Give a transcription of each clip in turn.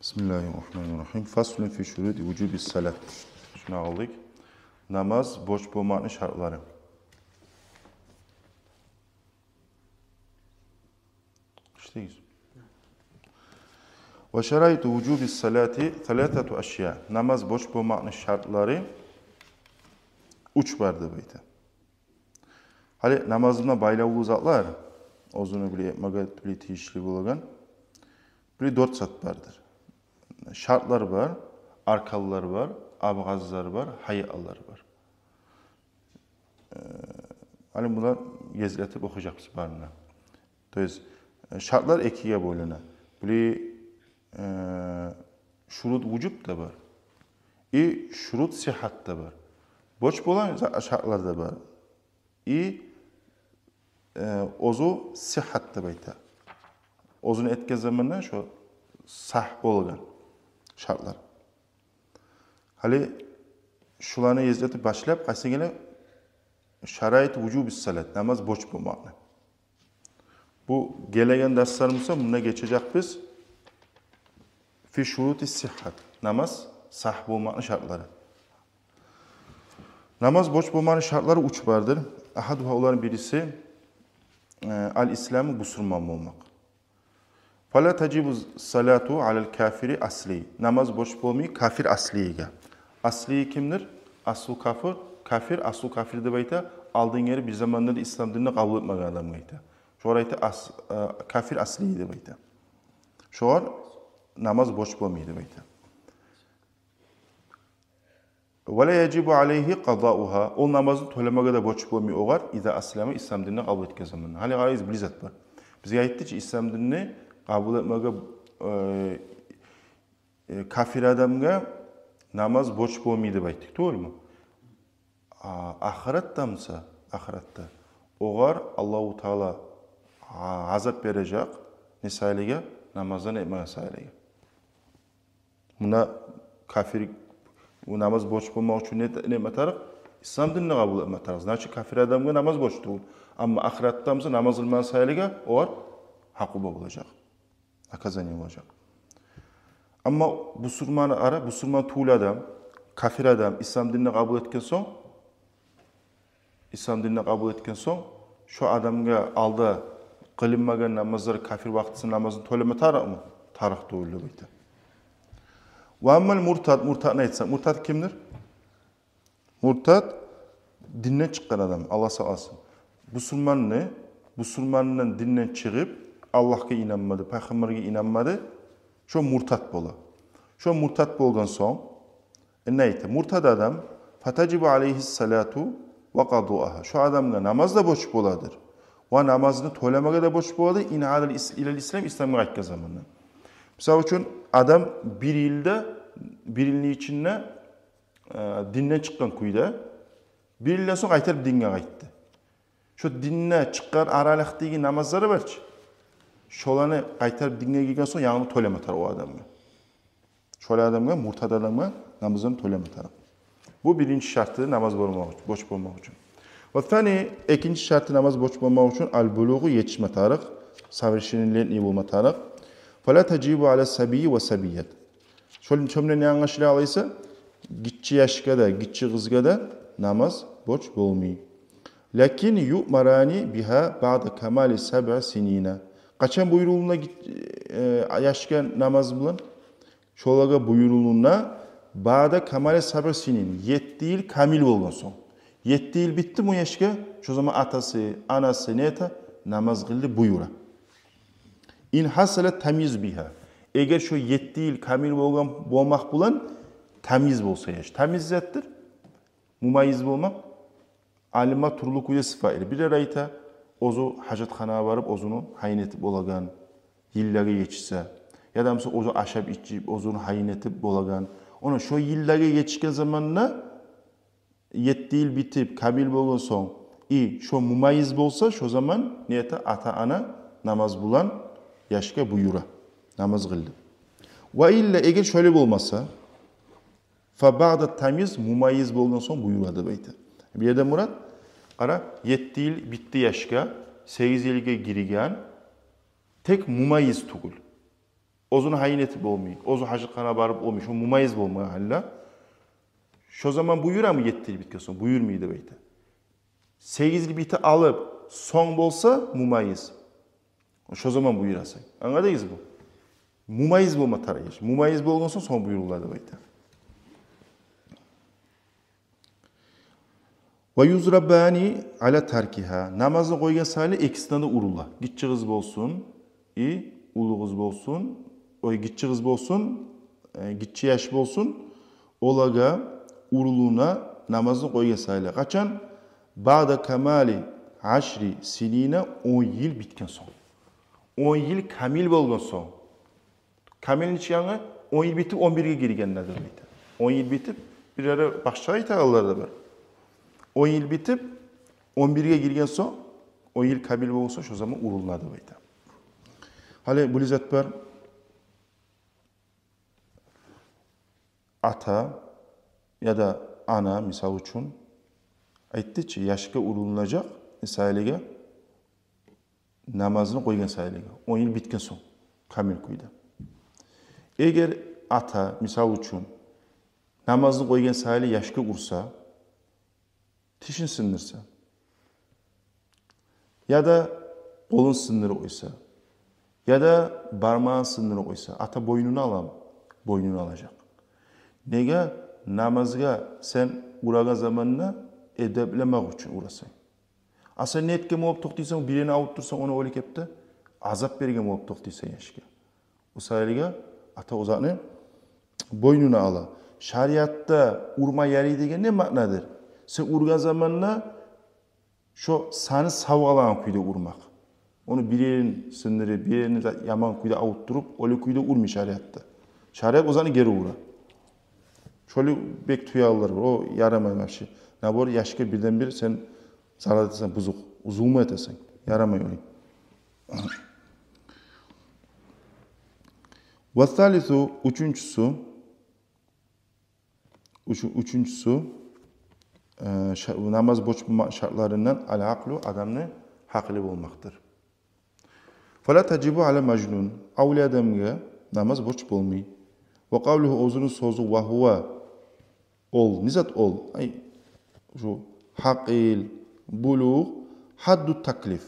Bismillahirrahmanirrahim. Faslun fi şurudi vücubis salat. Şuna aldık. Namaz boş bulmanın şartları. İşteyiz. Ve şeraitu vücubis salati thalatatu aşya. Namaz boş bulmanın şartları uç vardı beyte. Hali namazına baylavu zatlar, ozunu bile magat bile tiyişli bulgan. Bir 4 sat vardır. Şartlar var, arkalılar var, abgazlar var, hayallar var. Hani bunlar gezletip okuyacağız barına. Dolayısıyla şartlar ikiye bölünür. Biri şurut vücut da var. Şurut sihat da var. Boş bulan şartlar da var. Ozu sihat da bayta. Ozun etken zamanında şu sah bolgan şartlar. Hali şularını yazıp başlayıp kaysengele şarait vücubis salat, namaz boş bulmakla. Bu gelegen derslerimizde buna geçecek biz. Fi şuruti sihat, namaz sah bulmakla şartları. Namaz boş bulmanın şartları uç vardır. Ahaduha olan birisi al-İslam'ı busurman olmak. Fala tacibu salatu alel kafiri asli. Namaz boş bulmayı kafir asliye. Asli kimdir? Aslu kafir. Kafir, aslu kafir de bayta aldığın yeri bir zamanda da İslam dinine kabul etmegen adam bayta. Şu arayta kafir asliye de bayta. Şu an namaz boş bulmayı de bayta. Ve la yacibu aleyhi qada'uha. O namazın tolemege de boş bulmayı oğar. İza aslama İslam dinine kabul etken zamanında. Hali gayet bilizat var. Bize ayetти ki İslam dinine kabul etmege kafir adamga namaz boş bulmayı bayttık. Doğru mu? Ahiret'te mısa? Ahiret'te. Oğar Allah-u Teala azap verecek. Nesailige? Namazdan etmeye sailige. Buna kafir bu namaz boş bulmak için ne metarık? İslam dinini kabul etmetarız. Naçı kafir adamga namaz boş değil. Ama ahiret'te mısa namaz ilmen sailige oğar hakkı olacak. Kazanıyor olacak. Ama bu surmanı ara, bu surman tuğlu adam, kafir adam, İslam dinini kabul etken son, şu adamga alda kılınmagan namazları kafir vaktisinin namazını toleme tarak mı? Tarak doğru buydu. Ve ammel murtad ne etsem? Murtad kimdir? Murtad dinden çıkan adam, Allah sağ olsun. Bu surman ne? Bu surmanın dinden çıkıp Allah'a inanmadı, Peygamber'e inanmadı. Şu murtad bola. Şu murtad bolgan son ne eti? Murtad adam fatacibu aleyhis salatu ve qaduaha. Şu adamga namaz da boş boladır. Ve namazını tolemege de boş boladır. İnadil ilal İslam İslam'a aytken zamanında. Mesela için adam bir yılın içinde dinden çıkan kuyda bir yıldan sonra aytar dinge ayttı. Şu dinne çıkan aralıktaki namazları var ki şolanı qaytarıp dinge gelgen son yağını tolemetar o adamga. Şöyle adamga, murtad adamga namazını tolemetar. Bu birinci şartı namaz boş bulmak için. Ve tani ikinci şartı namaz boş bulmak için al-buluğu yetişme tarık, savrişinliğin iyi bulma tarık. Fala tacibu ala sabiyyi ve sabiyyat. Şöyle çömle ne anlaşılı alıysa, gitçi yaşka da, gitçi kızga da namaz boş bulmayı. Lakin yu'marani biha ba'da kamali sab'a sinina. Kaçan buyuruluna yaşka namaz bulan? Şolaga buyuruluna ba'da kamali sab'a sinin. 7 yıl kamil olgan son. 7 yıl bitti mi yaşka? Şu zaman atası, anası neyta? Namaz kıldı buyura. İn hasale tamiz biha. Eğer şu 7 yıl kamil olmak bulan tamiz bolsa yaş. Tamiz zattir. Mumayiz bolmak. Alima turlu kuya sıfayla. Bir arayta ozu hacetxanaya varıp ozunu hayin etip olagan, yılları geçse. Ya da mesela ozu aşab içip ozunu hayin etip olagan. Ona şu yılları geçken zamanla 7 yıl bitip kamil bolgan son şu mumayiz bolsa şu zaman niyete ata ana namaz bulan yaşka buyura. Namaz kıldı. Ve illa eğer şöyle olmasa fa ba'da tamiz mumayiz bolgan son buyuradı beyte. Bir yerde Murat ara 7 yıl bitti yaşka 8 yılga girigen tek mumayiz tugul. Ozunu hayin etip olmuyor. Ozu haşıkkana barıp olmuyor. Şu mumayiz olmuyor halla. Şu zaman buyur mı yettiri bitken son? Buyur muydu beyte? 8'li biti alıp son bolsa mumayiz. Şu zaman buyur asay. Anladınız bu? Mumayiz bolma tarayış. Mumayiz bolgan son buyuruladı beyte. Ve yuzrabani ala tarkiha. Namazı koygan sayılı ikisinden de urulla. Gitçi kız bolsun, ulu kız bolsun, gitçi kız bolsun, gitçi yaş bolsun, olaga uruluğuna namazı koygan sayılı. Kaçan? Ba'da kamali aşri sinine 10 yıl bitken son. 10 yıl kamil bolgan son. Kamilin içi 10 yıl bitip 11'e girgenlerdir. 10 yıl bitip bir ara başçayı tağılları da var. 10 yıl bitip 11'e girgen son 10 yıl kabil olsa şu zaman urulunadı bayta. Hali bu lizet var. Ata ya da ana misal için aytdı ki yaşka urulunacak sayılıga namazını koygan sayılıga 10 yıl bitken son kamil koydu. Eğer ata misal için namazını koygan sayılı yaşka ursa tişin sınırsa ya da kolun sınırı oysa ya da parmağın sınırı oysa ata boynunu alam, boynunu alacak. Nega namazga sen uragan zamanına edeplemek için urasın. Asa netke muhab toktuysan birini avuttursan onu öyle kepte azap bergen muhab toktuysan yaşka. O sayılıga ata uzakını boynunu ala. Şariatta urma yeri degen ne manadır? Sen urgan zamanına şu sani savgalan kuyda urmak. Onu birinin sınırı, birini de yaman kuyda avutturup öyle kuyda urmuyor şariatta. Şariat o zaman geri uğra. Şöyle bek tuyallar var, o yaramay şey. Ne var yaşka birden bir sen zarar etsen buzuk, uzun mu etesen, yaramay öyle. Ve thalithu üçüncüsü namaz boşma şartlarından al-aklu adamını haklı olmaktır. Fala tacibu ala majnun. Avli adamga namaz boş bolmuyor. Ve kavluhu ozunun sözü ve huve ol, nizat ol. Ay şu hakil, buluğ, haddu taklif.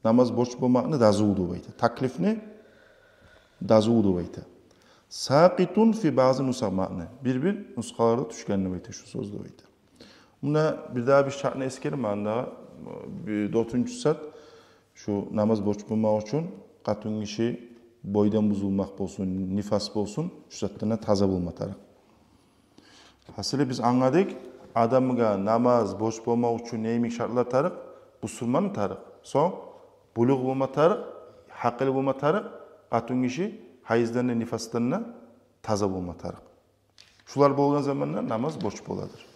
Namaz boş bolmakını dazudu bayta. Taklif ne? Dazudu bayta. Saqitun fi bazı nusamakını. Bir nuskalarda tüşkenli bayta şu sözde bayta. Buna bir daha bir şartını eskerim anda. Dörtüncü saat şu namaz boş bulmak için katın işi boydan buzulmak olsun, nifas olsun, şu saatlerine taza bulmatarı. Hasılı biz anladık, adamıga namaz boş bulmak için neymiş şartlar tarık? Busulmanı tarık. Son, buluğ bulma tarık, hakkılı bulma tarık, katın işi hayızlarına, nifaslarına taza bulma tarık. Şular bolgan zamanlar namaz boş boladır.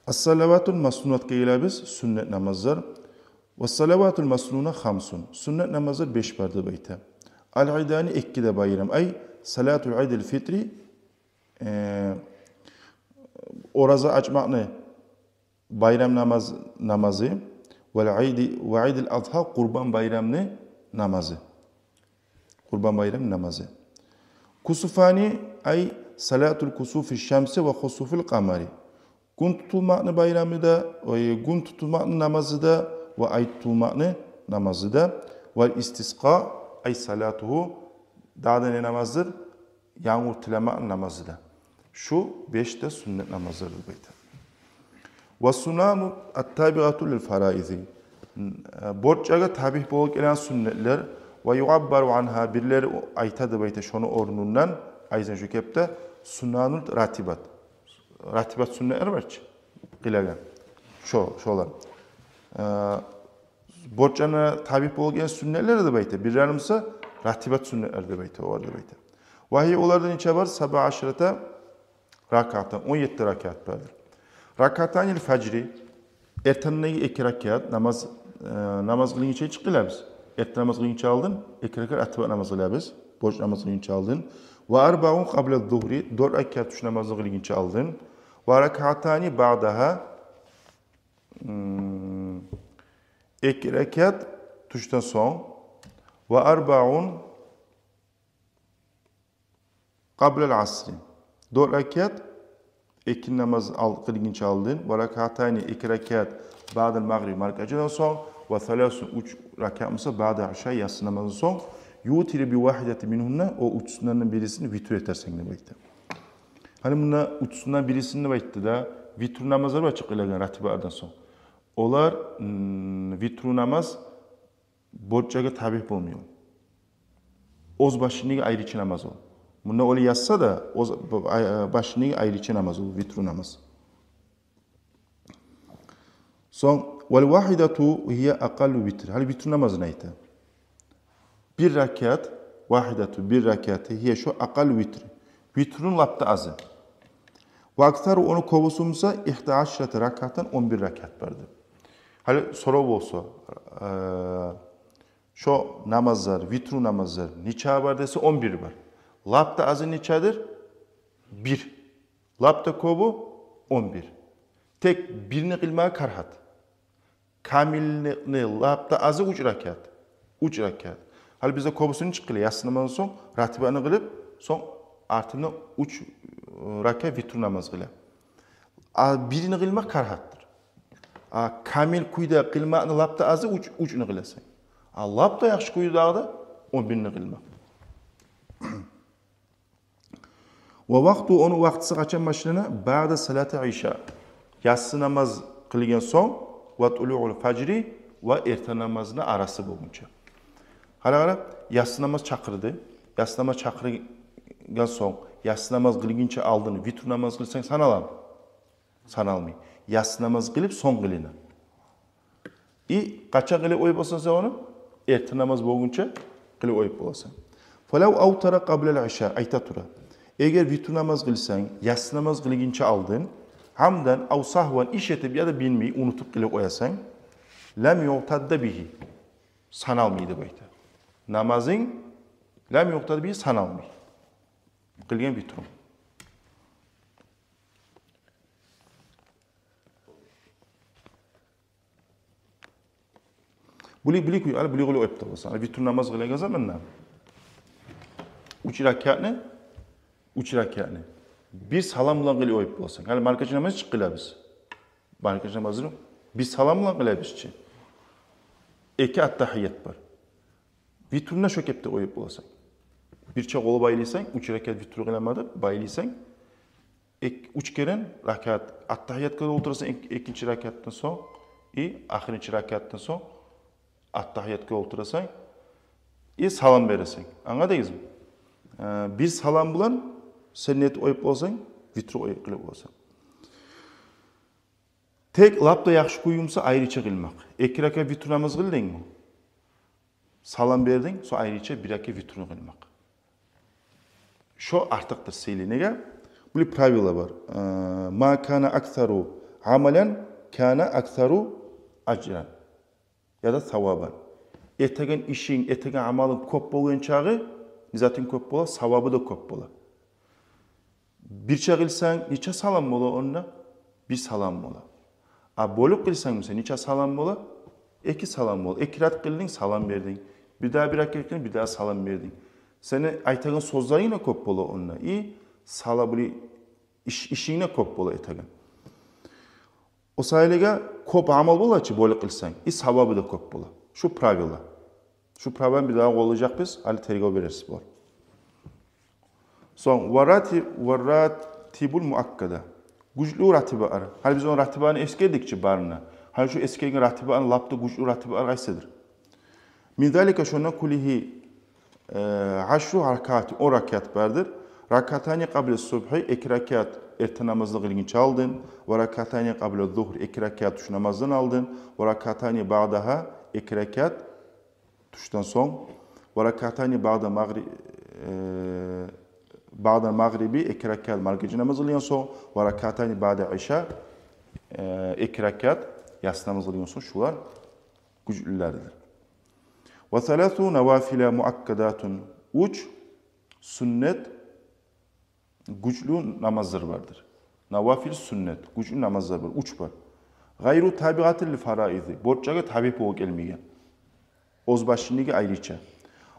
As-salavatul masnunatga kelamiz, sünnet namazlar. Was-salavatul masnuna khamsun. Sünnet namazlar 5 barda bayta. Al-idani 2'de bayram. Ay salatul idil fitri oraza açmakni bayram namazı ve idil adha kurban bayramni namazı. Kurban bayram namazı. Kusufani ay salatul kusufi şemsi ve husufil kamari. Gün tutulmakını bayramı da, gün tutulmakını namazı da ve ay tutulmakını namazı da ve istisqa ay salatuhu daha da ne namazdır? Yağmur tilemakını namazı da. Şu 5 de sünnet namazıdır bayta. Ve sunanu at-tabi'atu lil faraizi. Borçaga tabih bol gelen sünnetler ve yuabbaru anha birleri aytadı bayta şunu ornundan ayzen şu kepte sunanul ratibat. Ratibat sünnetler var ki, gilagan. Şolar. Borçana tabip olgen sünnetler de bayta. Birlerimse ratibat sünnetler de bayta, o da bayta. Vahiy onlardan içe var, sabah aşırıta rakattan, 17 rakat vardır. Rakattan il fecri, ertanına 2 rakat, namaz kılın içe çıktılar biz. Ertan namaz kılın içe aldın, 2 rakat atibat namaz kılın biz. Borç namaz kılın içe aldın. Ve arba'un qabla zuhri, 4 rakat tuş namazı kılın içe aldın. Ve rakatani ba'daha 2 rekat tuştan son ve arba'un qablal asri. 4 rakat ikindi namoz qilguncha oldin va rakatayni 2 rakat ba'dal mag'rib markajidan so'ng va thalasun 3 rakat bo'lsa ba'da isha yatsi namozidan so'ng yutiri bi wahidati minhunna o 3 sunnandan birisini vitr etarsang demakdir. Hani bunda 3 sunnan birisini aytdi-da, vitr namozlar var chiqilagan ratibalardan so'ng. Ular vitr namoz borchaga tabiq bo'lmaydi. O'z başiniga ayricha namoz o. Bunda o'li yazsa da o'z başiniga ayricha namoz o, vitr namoz. So'ng val wahidatu hiya aqallu vitr. Hali vitr namozini aytadi. Bir rakat wahidatu bir rakati hiya şu aqallu vitr. Vitrun lapta azı. Ve aktar onu kovusumsa 11 rakattan 11 rakat vardı. Hali soru olsa şu namazlar, vitru namazlar neçe var dese 11 var. Lapta azı neçedir? 1. Lapta kovu 11. Tek birini kılmaya karhat. Kamilini lapta azı 3 rakat. 3 rakat. Hali bize kovusunu çıkılı yatsı namazdan so'ng ratibanı kılıp so'ng artına 3 rakat vitr namaz kıla. Birini kılmak karhattır. Kamil kuyda kılmakını lapta azı 3'ünü kılasın. Lapta yaxşı kuydağda 11'ini kılmak. Ve vaktu onu vaktisi kaçan başlığına ba'da salati isha. Yatsı namaz kılgan so'ng ve tulu'ul fajri ve erta namazına arası bo'lguncha. Qara yatsı namaz chaqirdi. Yatsı namaz chaqirgan so'ng yatsı namaz qilguncha oldin vitr namaz qilsang sanalam. Sanalmay. Yatsı namaz qilib so'ng qilina. Qachon qilib o'yib bo'lsa onu erta namaz bo'lguncha qilib o'yib bo'lasan. Falaw awtara qabla al-isha ayta tura. Eğer vitr namaz qilsang, yatsı namaz qilguncha oldin hamdan aw sahvan ish etib ya da bilmay unutib qilib qo'yasan, lam yu'tadda bihi. Sanalmaydi bu ayta. Namazing lam yu'tadda bihi sanalmay. Qilgan vitrum. Bulik qilib o'yibdi bo'lsa, vitr namoz qilgan zamonda 3 rakatni bir salam bilan qilib o'yib bo'lsang, hali markachi namoz chiqilamiz. Markachi namozini bir salam bilan qilamiz-chi. 2 attahiyat bor. Vitrni shu kepda o'yib bo'lsang. Bircha qo'l baylaysang, 3 rakat vitr qilamadi, baylaysang 3 keren rakat attahiyatga o'tirasan, ikkinchi rakatdan so'ng oxirgi rakatdan so'ng attahiyatga o'tirasan, salom berasan. Anladingizmi? Bir salam bilan sunnat o'yib bo'lsang, vitr o'yib qilib bo'lsang. Tek lapta yaxshi qo'yumsa ayricha qilmoq. 2 rakat vitr namoz qildingmi? Salam berding, so ayricha 1 rakat vitrni qilmoq. Şu artıqdır seyli. Nega? Bu pravila var. Ma kana aktharu amalan kana aktharu ajran. Ya da savaban. Etegen işin, etegen amalın ko'p bo'lgan chog'i, zaten ko'p bo'lar, savobi da ko'p bo'lar. Bir qilsang, necha salom bo'lar unda? Bir salom bo'lar. Bo'lib qilsang, necha salom bo'lar? 2 salom bo'lar. 2 rat qilding, salom berding. Bir daha bir rakat qilding, bir daha salom berding. Seni aytagan so'zlaringna ko'p bo'lar unda. Sala buli ishingna ko'p bo'lar etegen. O sayılega ko'p amal bo'lar-chi bo'lib qilsang, savobi da ko'p bo'lar. Şu pravila. Şu pravil bir daha olacak biz, hali tergov berasiz bor. So'ng varatibul muakkada. Güçlü ratibalar. Hali biz onun ratibani eskerdikçi barına. Hali şu eskergen ratibani lapta güçlü ratibalar qaysidir? Min zalika şundan kulihi 10 rakat, 10 rakat bardır. Rakatani qabla subhi 2 rakat erta namazda qilguncha oldin, va rakatani qabla zuhr 2 rakat tush namazdan oldin, va rakatani ba'daha 2 rakat tushdan so'ng, va rakatani ba'da mag'ribi 2 rakat markachi namoz qilgan so'ng, va rakatani ba'da isha 2 rakat yatsi namoz qilgan so'ng shular kuchlilardir. Va thalathu nawafila muakkadatun 3 sünnet güçlü namazlar vardır. Navafil sünnet, güçlü namazlar var, 3 var. Gayru tabiatil faraizi, borçaga tabi bo'lib kelmagan. O'z başiniga ayricha.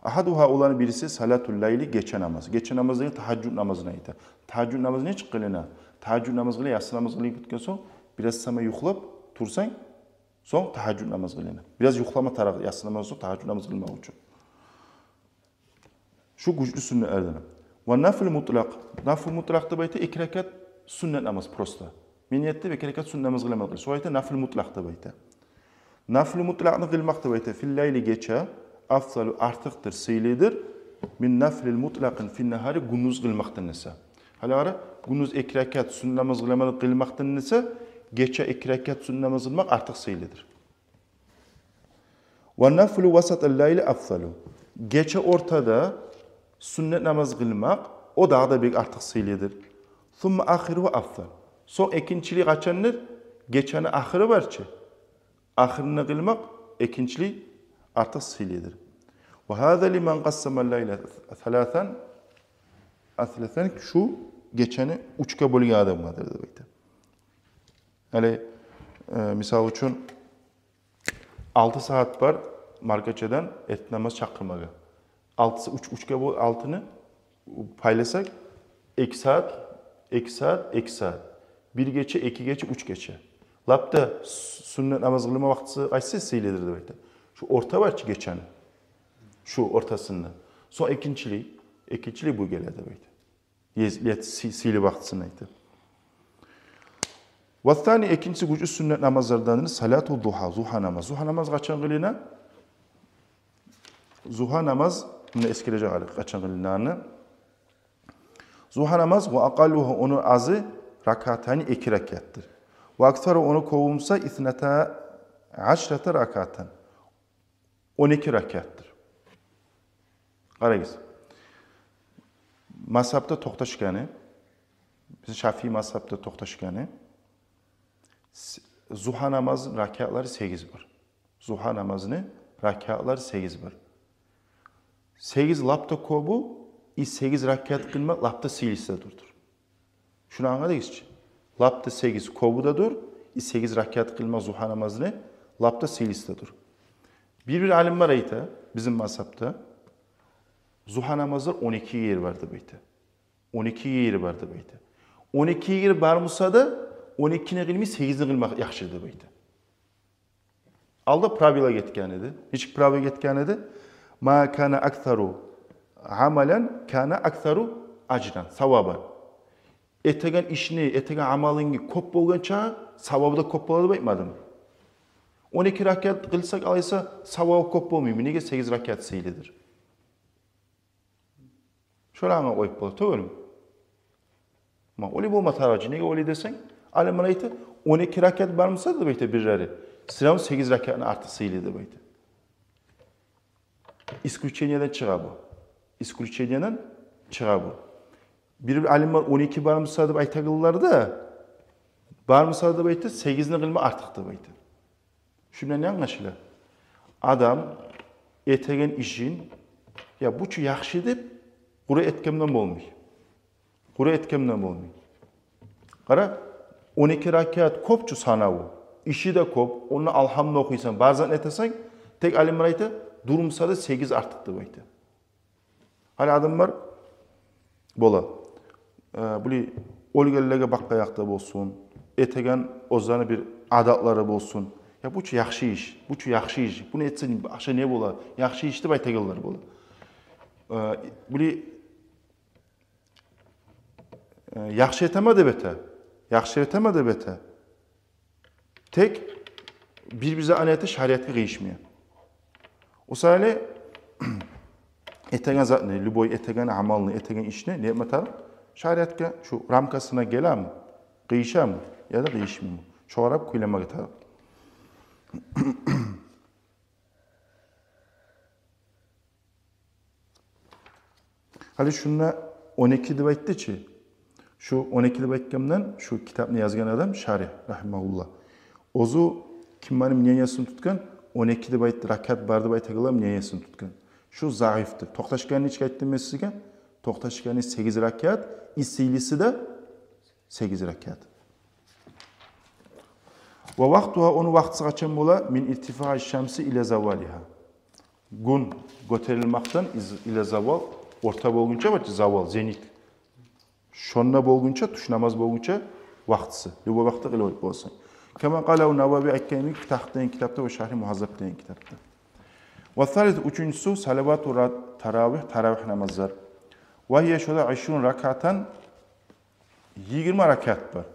Ahaduha olan birisi salatul layli gece namazı. Gece namazı tahajjud namazına aytadi. Tahajjud namazı ne qilina? Tahajjud namazı qilib, yatsı namazı qilib bitgan so'ng, biraz sama yuxlab tursang, so'ng tahajjud namazı qilina. Biraz yuxlama tarafı yatsı namazı so'ng tahajjud namazı qilmoq uchun. Şu güçlü sünnetlerden. Ve nafil mutlaq. Nafil mutlaq deb aytadi, 2 rakat sünnet namaz prosta. Men yetdi 2 rakat sünnet namaz qilaman. Shu aytadi nafil mutlaq deb aytadi. Nafil mutlaqni qilmoq deb aytadi. Fil layli kecha afzalu artıqdır, seylidir. Min nafil mutlaqin fil nahari gündüz qilmoqdan esa. Hala ara gündüz 2 rakat sünnet namaz qilmoqdan esa, kecha 2 rakat sünnet namaz qilmoq artıq seylidir. Ve nafilu vasatal layli afzalu. Gece ortada sünnet namaz qilmoq o daha da bir artıq seylidir. Thumma ahiru afzal. Son ikinciliği qaçanlar geçeni ahiri barçı. Ahirini qilmoq ikinciliği artıq seylidir. Ve hada liman qassamal layla thalathan şu geçeni 3'ga bo'lgan odamlardir deb aytadi. Hali misol uchun 6 saat var markaçadan et namaz çaqırmaga. 6'sı 3'ga 6'nı paylasak 2 saat, 2 saat, 2 saat. 1 geçe, 2 geçe, 3 geçe. Lapta sünnet namaz qilma vaqtisi qaysi seylidir deb aytadi. Şu orta varçı geçen. Şu ortasında. Son ikinciliği bu geladi deb aytadi. Yezliyat seyli vaqtisini aytadi. Ve thani ikincisi güçlü sünnet namazlardan salatu duha, zuha namaz. Zuha namaz qaçan qilina? Zuha namaz bunu eskilecek qaçan qilinani. Zuha namaz ve aqalluhu onu azı rakatani 2 rakattır. Ve aksaru onu kovumsa ithnata aşrata rakatan. 12 rakattır. Qarayız. Mazhabda to'xtashgani, biz Şafii mazhabda to'xtashgani zuha namazının rakatları 8 var. Zuha namazının rakatları 8 var. 8 lapta kobu, 8 rakat kılmak lapta siliste durdur. Şunu anladınız ki? Lapta 8 kobu da dur, 8 rakat kılmak zuha namazını lapta siliste dur. Bir alim var ayta, bizim mazhabda zuha namazlar 12 yer vardı beyte. 12 yer vardı beyte. 12 yer barmasa da 12'ni qilmay 8'ni qilmoq yaxshi deb aytdi. Alda pravila ketgan edi. Hech pravila ketgan edi. Ma kana aktharu amalan kana aktharu ajran, savoban. Etagan ishni, etagan amalingi ko'p bo'lgancha savobi da ko'p bo'ladi deb aytmadim. 12 rakat qilsak alaysa savobi ko'p bo'lmaydi. Nega 8 rakat seylidir? Şolanga qo'yib bo'ladi, to'g'rimi? Ma o'li bo'lmasa taraji, nega o'li desang? Alimlar aytdi, 12 rakat barmasa deb aytdi birlari. Sizlar 8 rakatni artıq seyli deb aytdi. Исключениyadan chiqa bu. Исключениyadan chiqa bu. Bir alimlar 12 barmasa deb aytadilar-da, barmasa deb aytdi, 8ni qilma artıq deb aytdi. Shundan ne anlaşılır? Adam etegen işin ya buçu yaxshi deb qura etkamdan bo'lmaydi. Qura etkamdan bo'lmaydi. Qara 12 rakat ko'pchu sanavu. İşi de ko'p, onu alhamdulillah o'qiysan, ba'zan aytasan, tek alimlar aytadi, durmasa da 8 artıq deb aytadi. Hali adamlar bola. Buli o'lganlarga baqqayaqda bo'lsin, etegen o'zlari bir odatlari bo'lsin. Ya buçu yaxshi ish, buçu yaxshi ish. Buni aytsa axsha ne bo'ladi? Yaxshi ish deb aytaganlar bo'ladi. Buli yaxshi aytama deb aytadi. Yaxshi aytama deb aytadi. Tek bir-bize anayeti şariatga qiyishmaydi. O'sali etagan zatni, luboy etagan amalni, etagan ishni ne'matar shariatga shu ramkasına kelami? Qiyishami ya da qiyishmaymi? Chorab kuylamaga tar. Hali shunda 12 deb aytdi-chi. Şu 12 deb aytgandan shu kitobni yozgan odam Sharih rahimahulloh. Ozu kim benim niyesini tutkan 12 deb aytdi, rakat bar deb aytganlar niyesini tutkan. Şu zaifdir. To'xtashganini hech aytdim men sizga. To'xtashgani 8 rakat, isilisi de 8 rakat. Ve vaqtuha onu vaqtisi qachon bo'la? Min irtifa'i shamsi ila zawaliha. Gün göterilmekten ile zaval orta bolgunça var zaval zenit. Şonna bolgunça tuş namaz bolgunça vaktısı. Bu vakti kılı olsun. Kema kala Navavi Ekkemi tahtayn kitapta ve Şahri Muhazzab deyen kitapta. Ve thalith üçüncüsü salavat-u taravih namazlar. Ve hiye şöyle 20 rakatan 20 rakat var.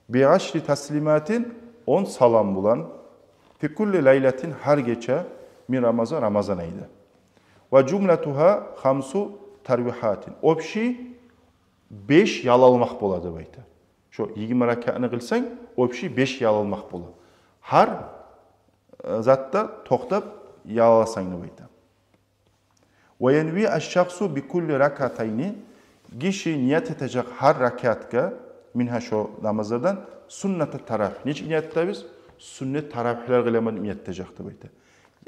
Bi aşri taslimatin 10 salam bulan fi kulli laylatin her gece min Ramazan aydı. Ve cumletuha 5 tarvihatin. Opşi 5 yal almak boladı bayta. Şu 20 rakatını kılsan opşi 5 yal almak boladı. Her zatta toxtab yal alasan bayta. Ve yenvi aş-şahsu bi kulli rakatayni kişi niyet edecek her rakatka minha şu namazlardan sünnet-i taravih. Niçin niyette biz? Sünnet taravihler kılaman niyet edecekti bayta.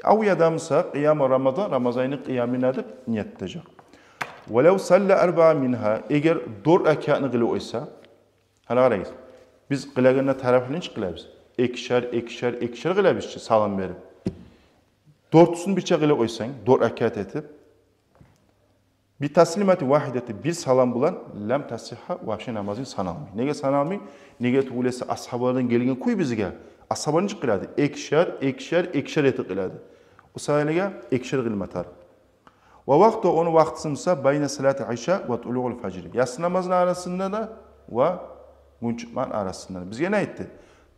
Av yadamsa qiyam-ı Ramazan'ın qiyamını edip niyet edecek. Velev salle erba minha eğer 4 rakatını kılı oysa hala arayız. Biz kılagına taravihini hiç kılabız. Ekşer kılabız salam verip. 4'sünü bir kılı oysan 4 rakat etip bir taslimati vahideti bir salam bulan lem tasihha vahşi namazın sanalmıyor. Nege sanalmıyor? Nege tuğulesi ashabalardan gelingen kuy bizige. Ashabarını hiç kıladı. Ekşer eti kıladı. O sayılega ekşer kılmatar. Ve vakti onu vaktısımsa bayne salat-ı aşa ve tuluğul faciri. Yatsı namazın arasında da ve gün çıkman arasında da. Bizge ne etti?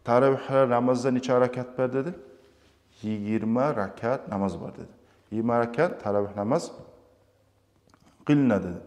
Taravihler namazda neçe rakat var dedi? 20 rakat namaz var dedi. 20 rakat taravih namaz kılına dedi.